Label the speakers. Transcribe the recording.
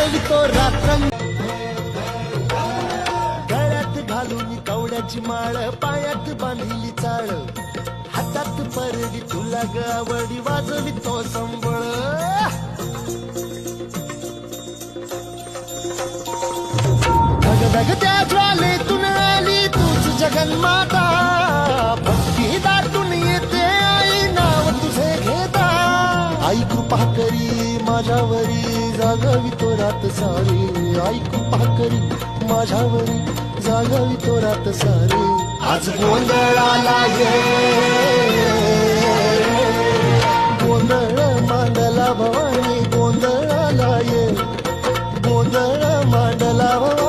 Speaker 1: वाजवितो रात्रंग गळ्यात घालून कवड्याची माळ पायात बांधिली चाळ हातात परडी तुला गावडी वाजवितो संबळ धगधगत्या ज्वालेतून आली तूच जगन्माता भक्ती दाटून येते आई नाव तुझे घेता आई कृपा करी माझ्यावरी जागवितो रात सारी आई कृपा करी माझ्यावरी जागवितो रात सारी आज गोंधळाला ये गोंधळ मांडला भवानी गोंधळाला ये गोंधळ मांडला भवानी